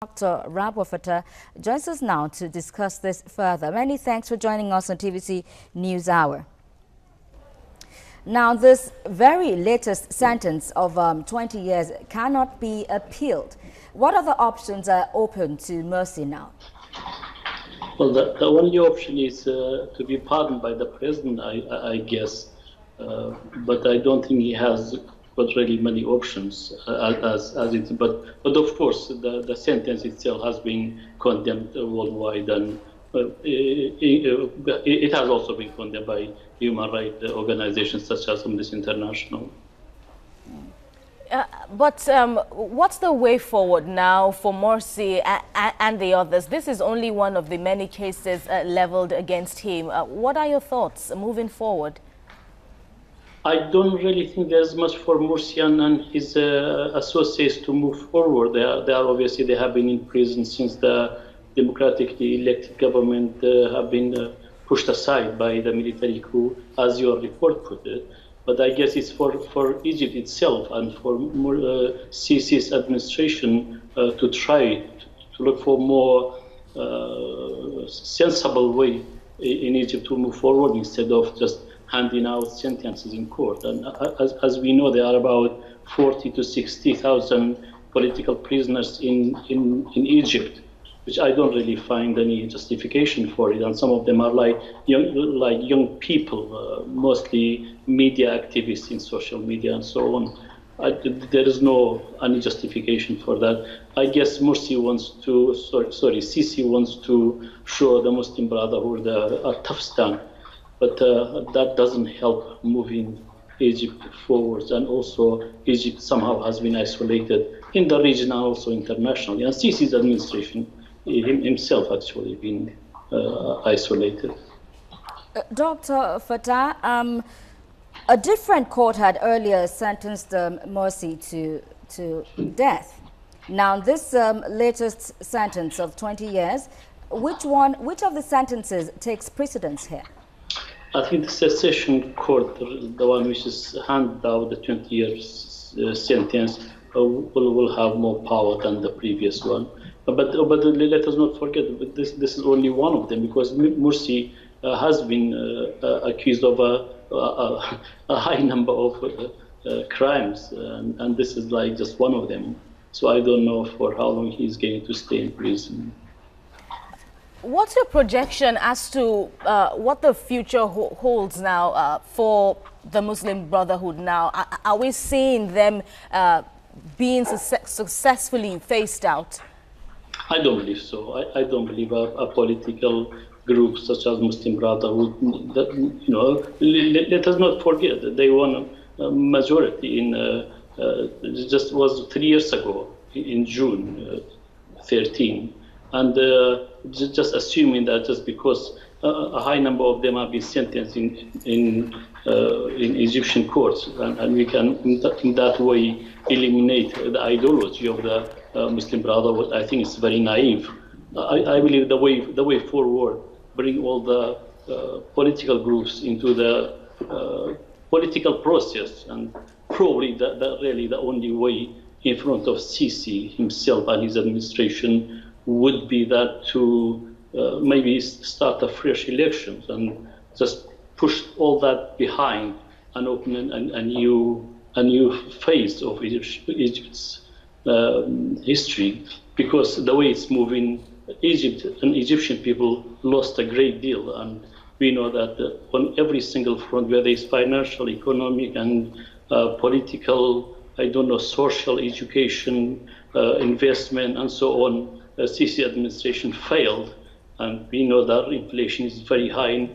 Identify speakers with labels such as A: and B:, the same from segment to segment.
A: Dr. Rebwar Fatah joins us now to discuss this further. Many thanks for joining us on TVC News Hour. Now, this very latest sentence of 20 years cannot be appealed. What other options are open to Morsi now?
B: Well, the only option is to be pardoned by the president, I guess. But I don't think he has got really many options as it. But of course, the sentence itself has been condemned worldwide, and it has also been condemned by human rights organizations such as Amnesty International.
C: But what's the way forward now for Morsi and the others? This is only one of the many cases leveled against him. What are your thoughts moving forward?
B: I don't really think there's much for Morsi and his associates to move forward. They are obviously, they have been in prison since the democratically elected government have been pushed aside by the military coup, as your report put it. But I guess it's for Egypt itself and for Sisi's administration to try to look for more sensible way in Egypt to move forward instead of just handing out sentences in court. And as we know, there are about 40 to 60,000 political prisoners in Egypt, which I don't really find any justification for it. And some of them are like young people, mostly media activists in social media and so on. There is no any justification for that. I guess Morsi wants to, Sisi wants to show the Muslim Brotherhood a tough stand. But that doesn't help moving Egypt forwards, and also Egypt somehow has been isolated in the region and also internationally. And Sisi's administration himself actually been isolated.
A: Dr. Fatah, a different court had earlier sentenced Morsi to death. Now, this latest sentence of 20 years, which of the sentences takes precedence here?
B: I think the secession court, the one which is handed out the 20 years sentence, will have more power than the previous one. But let us not forget, this is only one of them, because Morsi has been accused of a high number of crimes, and this is like just one of them. So I don't know for how long he's going to stay in prison.
C: What's your projection as to what the future holds now for the Muslim Brotherhood now? Are we seeing them being successfully phased out?
B: I don't believe so. I don't believe a political group such as Muslim Brotherhood, let us not forget that they won a majority in, just was 3 years ago, in June 13. And just assuming that just because a high number of them have been sentenced in Egyptian courts, and we can in that way eliminate the ideology of the Muslim Brotherhood, I think it's very naive. I believe the way forward, bring all the political groups into the political process, and probably really the only way in front of Sisi himself and his administration would be that to maybe start a fresh elections and just push all that behind and open a new phase of Egypt's history. Because the way it's moving, Egypt and Egyptian people lost a great deal, and we know that on every single front, whether it's financial, economic, and political, social, education, investment, and so on, Sisi administration failed, and we know that inflation is very high,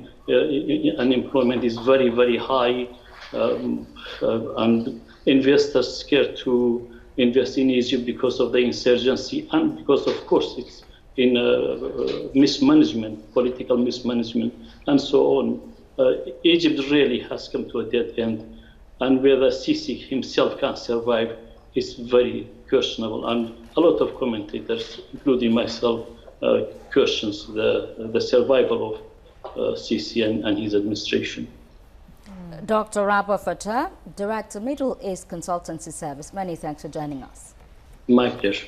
B: unemployment is very, very high, and investors scared to invest in Egypt because of the insurgency and because, of course, it's in mismanagement, political mismanagement, and so on. Egypt really has come to a dead end, and whether Sisi himself can survive is very questionable, and a lot of commentators, including myself, questions the survival of Sisi and his administration.
A: Dr. Rebwar Fatah, Director, Middle East Consultancy Service, many thanks for joining us.
B: My pleasure.